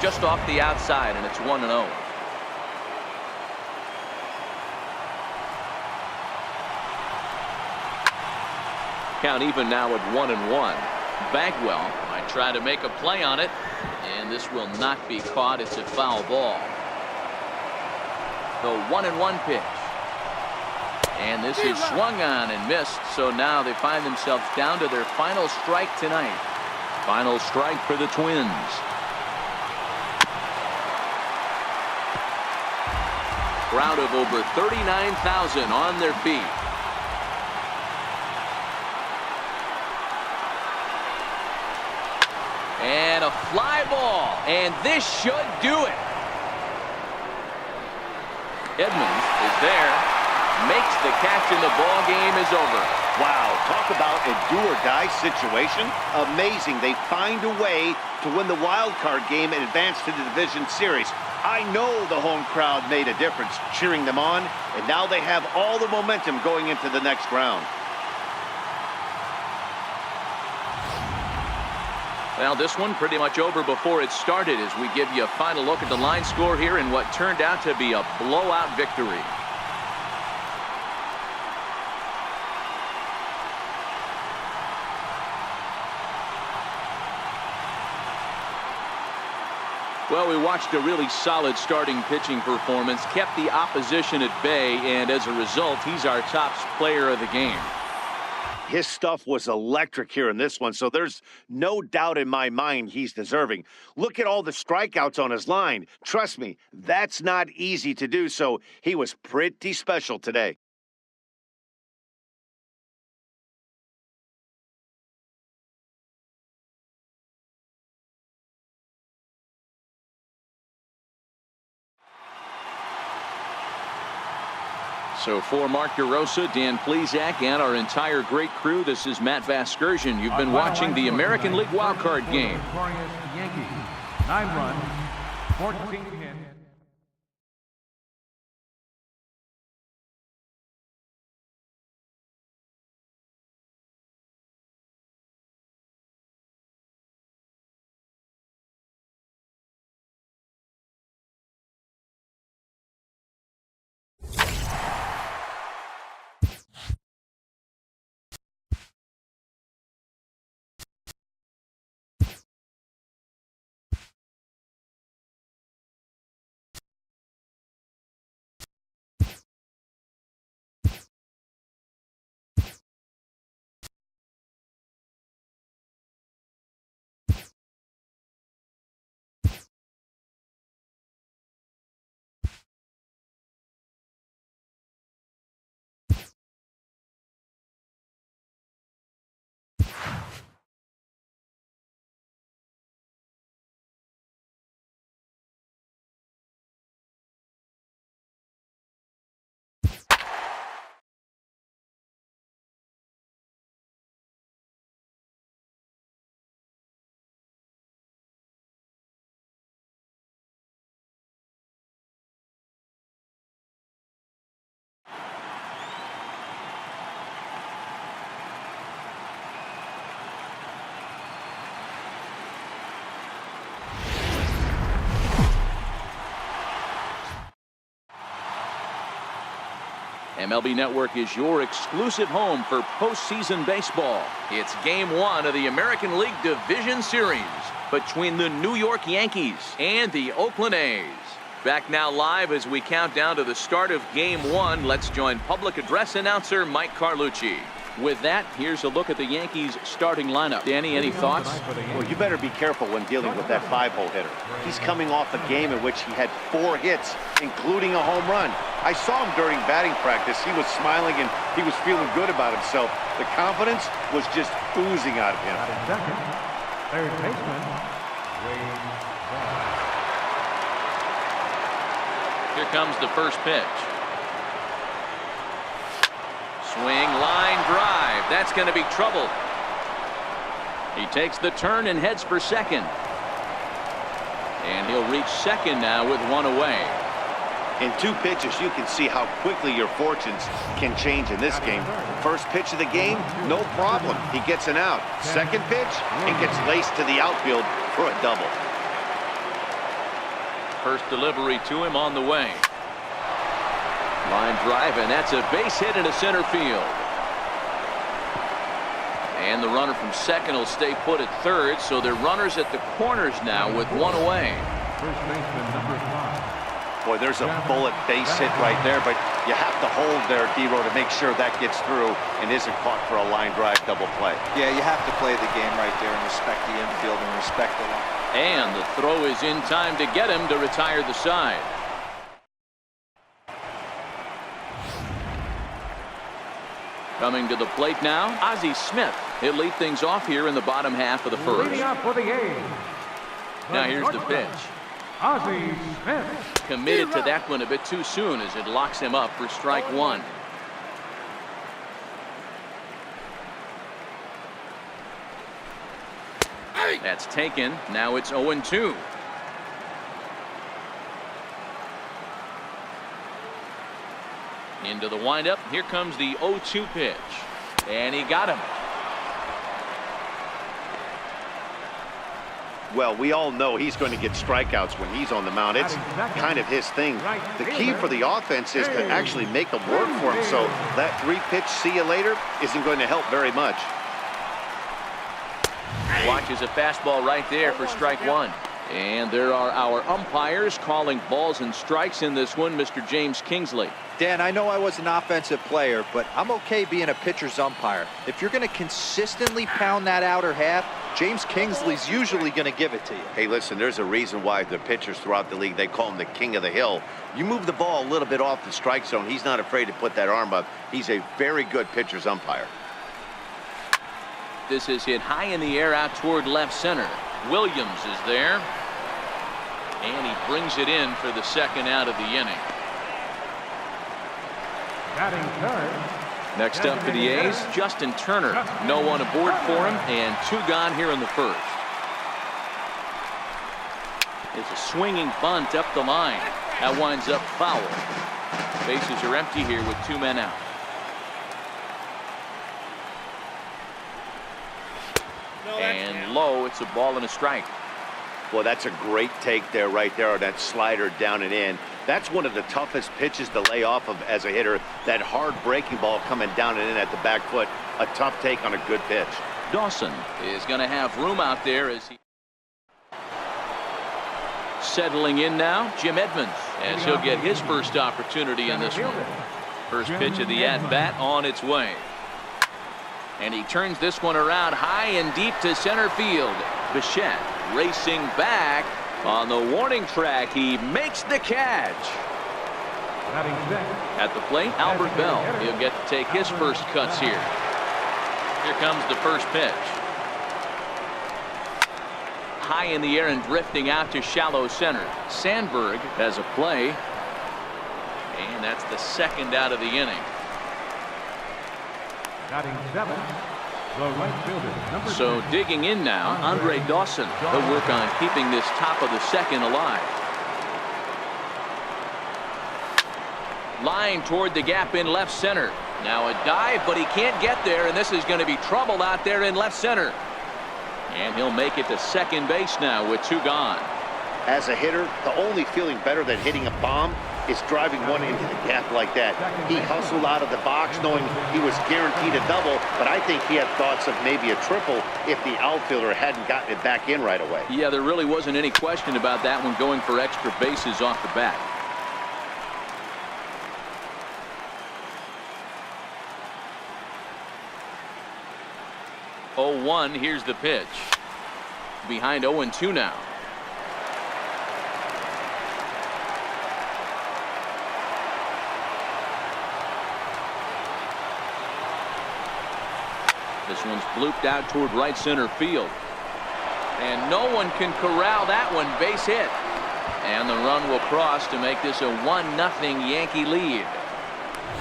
just off the outside, and it's 1-0. Count even now at 1-1. Bagwell might try to make a play on it, and this will not be caught. It's a foul ball. The 1-1 pitch. And this is swung on and missed, so now they find themselves down to their final strike tonight. Final strike for the Twins. Crowd of over 39,000 on their feet. And a fly ball, and this should do it. Edmonds is there, makes the catch, and the ball game is over. Wow, talk about a do-or-die situation. Amazing. They find a way to win the wild card game and advance to the division series. I know the home crowd made a difference cheering them on, and now they have all the momentum going into the next round. Well, this one pretty much over before it started as we give you a final look at the line score here in what turned out to be a blowout victory. Well, we watched a really solid starting pitching performance, kept the opposition at bay, and as a result, he's our top player of the game. His stuff was electric here in this one, so there's no doubt in my mind he's deserving. Look at all the strikeouts on his line. Trust me, that's not easy to do, so he was pretty special today. So for Mark DeRosa, Dan Plesac, and our entire great crew, this is Matt Vasgersian. You've been watching the American League wildcard game. Yankees, 9 runs, 14 hits. MLB Network is your exclusive home for postseason baseball. It's Game 1 of the American League Division Series between the New York Yankees and the Oakland A's. Back now live as we count down to the start of Game 1. Let's join public address announcer Mike Carlucci. With that, here's a look at the Yankees starting lineup. Danny, any thoughts? Well, you better be careful when dealing with that 5-hole hitter. He's coming off a game in which he had 4 hits, including a home run. I saw him during batting practice. He was smiling and he was feeling good about himself. The confidence was just oozing out of him. Second, third baseman, Wade. Here comes the first pitch. Swing, line drive. That's going to be trouble. He takes the turn and heads for second. And he'll reach second now with 1 away. In 2 pitches, you can see how quickly your fortunes can change in this game. First pitch of the game, no problem. He gets an out. Second pitch, it gets laced to the outfield for a double. First delivery to him on the way. Line drive, and that's a base hit into center field. And the runner from second will stay put at third, so they're runners at the corners now with one away. First baseman, number 5. Boy, there's a bullet base hit right there, but you have to hold there, D-Row, to make sure that gets through and isn't caught for a line drive double play. Yeah, you have to play the game right there and respect the infield and respect the line. And the throw is in time to get him to retire the side. Coming to the plate now, Ozzie Smith. He'll lead things off here in the bottom half of the first. Leading off for the A's. Now here's the pitch. Ozzie Smith. Committed to that one a bit too soon as it locks him up for strike one. That's taken. Now it's 0-2. Into the windup. Here comes the 0-2 pitch. And he got him. Well, we all know he's going to get strikeouts when he's on the mound. It's kind of his thing. The key for the offense is to actually make them work for him. So that 3-pitch see you later isn't going to help very much. Watches a fastball right there for strike one. And there are our umpires calling balls and strikes in this one, Mr. James Kingsley. Dan, I know I was an offensive player, but I'm okay being a pitcher's umpire. If you're going to consistently pound that outer half, James Kingsley's usually going to give it to you. Hey, listen, there's a reason why the pitchers throughout the league, they call him the king of the hill. You move the ball a little bit off the strike zone, he's not afraid to put that arm up. He's a very good pitcher's umpire. This is hit high in the air out toward left center. Williams is there. And he brings it in for the second out of the inning. Batting third. Next up for the A's, Justin Turner. No one aboard for him, and 2 gone here in the first. It's a swinging bunt up the line. That winds up foul. Bases are empty here with 2 men out. And low, it's a ball and a strike. Well, that's a great take there, right there, on that slider down and in. That's one of the toughest pitches to lay off of as a hitter. That hard breaking ball coming down and in at the back foot. A tough take on a good pitch. Dawson is going to have room out there as he settling in now. Jim Edmonds, as he'll get his first opportunity in this one. First pitch of the at-bat on its way. And he turns this one around high and deep to center field. Bichette racing back on the warning track. He makes the catch. At the plate, Albert Bell. He'll get to take his first cuts here. Here comes the first pitch. High in the air and drifting out to shallow center. Sandberg has a play. And that's the second out of the inning. Batting 7. The right fielder, number So 6. digging in now, Andre Dawson. He'll work on keeping this top of the second alive. Line toward the gap in left center. Now a dive, but he can't get there, and this is going to be trouble out there in left center. And he'll make it to second base now with 2 gone. As a hitter, the only feeling better than hitting a bomb is driving one into the gap like that. He hustled out of the box knowing he was guaranteed a double, but I think he had thoughts of maybe a triple if the outfielder hadn't gotten it back in right away. Yeah, there really wasn't any question about that one, going for extra bases off the bat. Oh, 0-1, here's the pitch. Behind 0-2 now. This one's blooped out toward right center field. And no one can corral that one. Base hit. And the run will cross to make this a 1-0 Yankee lead.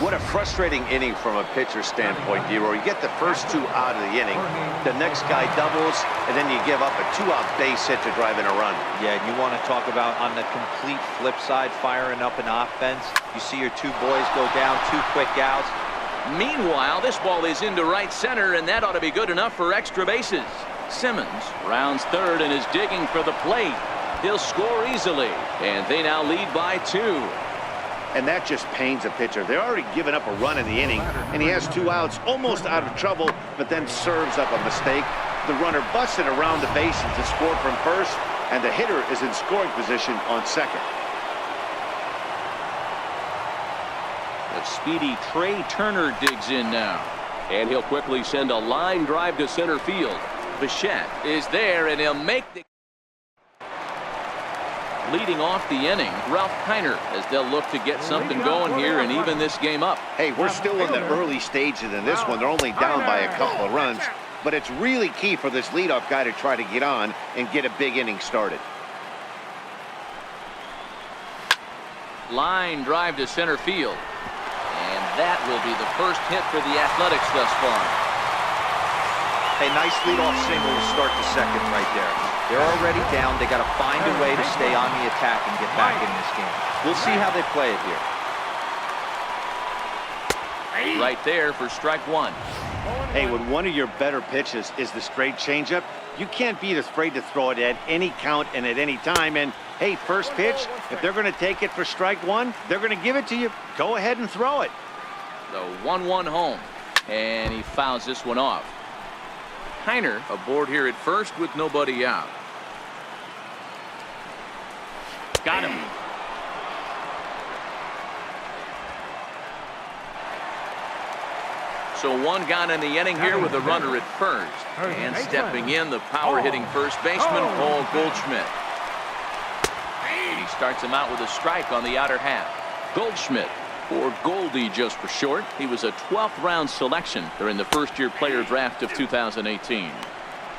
What a frustrating inning from a pitcher standpoint, D-Roy. You get the first 2 out of the inning. The next guy doubles, and then you give up a 2-out base hit to drive in a run. Yeah, you want to talk about on the complete flip side, firing up an offense. You see your 2 boys go down, 2 quick outs. Meanwhile, this ball is into right center, and that ought to be good enough for extra bases. Simmons rounds third and is digging for the plate. He'll score easily, and they now lead by 2. And that just pains a pitcher. They're already given up a run in the inning, and he has 2 outs, almost out of trouble, but then serves up a mistake. The runner busted around the bases to score from first, and the hitter is in scoring position on second. The speedy Trey Turner digs in now. And he'll quickly send a line drive to center field. Bichette is there, and he'll make the... Leading off the inning, Ralph Kiner, as they'll look to get something going here and even this game up. Hey, we're still in the early stages in this one. They're only down by a couple of runs. But it's really key for this leadoff guy to try to get on and get a big inning started. Line drive to center field. And that will be the first hit for the Athletics thus far. A nice leadoff single to start the second right there. They're already down. They got to find a way to stay on the attack and get back in this game. We'll see how they play it here. Right there for strike 1. Hey, when one of your better pitches is the straight changeup, you can't be afraid to throw it at any count and at any time. And, hey, first pitch, if they're going to take it for strike 1, they're going to give it to you. Go ahead and throw it. The 1-1 home. And he fouls this one off. Kiner aboard here at first with nobody out. Got him. So 1 gone in the inning here with a runner at first. And stepping in, the power-hitting first baseman, Paul Goldschmidt. And he starts him out with a strike on the outer half. Goldschmidt, or Goldie just for short. He was a 12th round selection during the first-year player draft of 2018.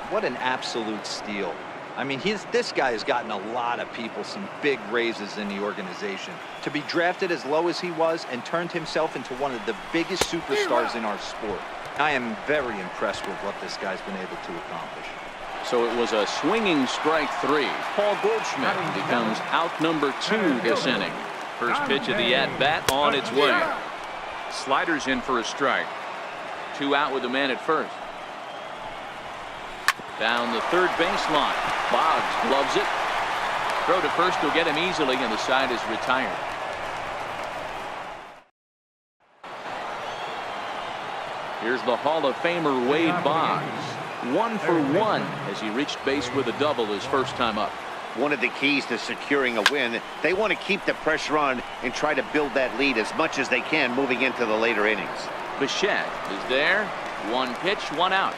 What an absolute steal. I mean, this guy has gotten a lot of people some big raises in the organization. To be drafted as low as he was and turned himself into one of the biggest superstars in our sport. I am very impressed with what this guy's been able to accomplish. So it was a swinging strike 3. Paul Goldschmidt becomes out number 2 this inning. First pitch of the at-bat on its way. Sliders in for a strike. 2 out with a man at first. Down the third baseline. Boggs gloves it. Throw to first will get him easily, and the side is retired. Here's the Hall of Famer Wade Boggs. 1 for 1 as he reached base with a double his first time up. One of the keys to securing a win, they want to keep the pressure on and try to build that lead as much as they can moving into the later innings. Bichette is there. 1 pitch, 1 out.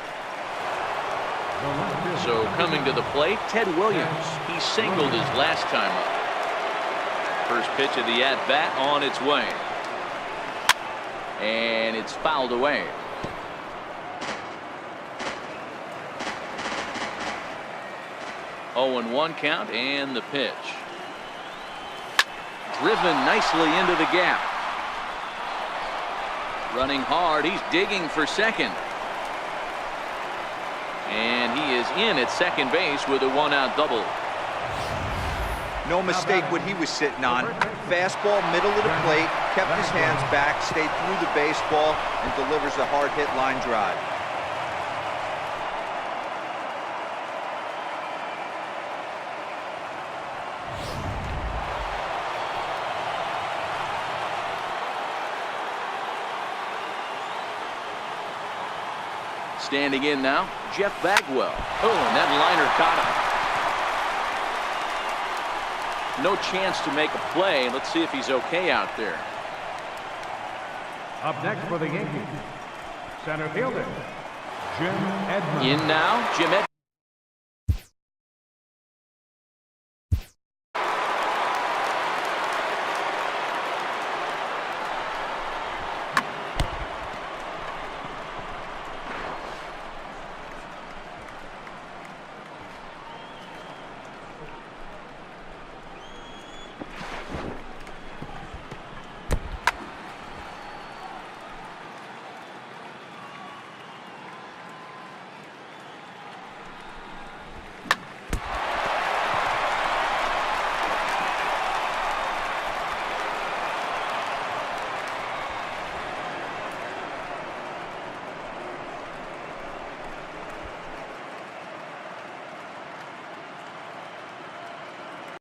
So coming to the plate, Ted Williams. He singled his last time up. First pitch of the at-bat on its way. And it's fouled away. Oh, and 1 count, and the pitch. Driven nicely into the gap. Running hard, he's digging for second. And he is in at second base with a 1-out double. No mistake what he was sitting on. Fastball, middle of the plate, kept his hands back, stayed through the baseball, and delivers a hard hit line drive. Standing in now, Jeff Bagwell. Oh, and that liner caught him. No chance to make a play. Let's see if he's okay out there. Up next for the Yankees, center fielder, Jim Edmonds. In now, Jim Edmonds.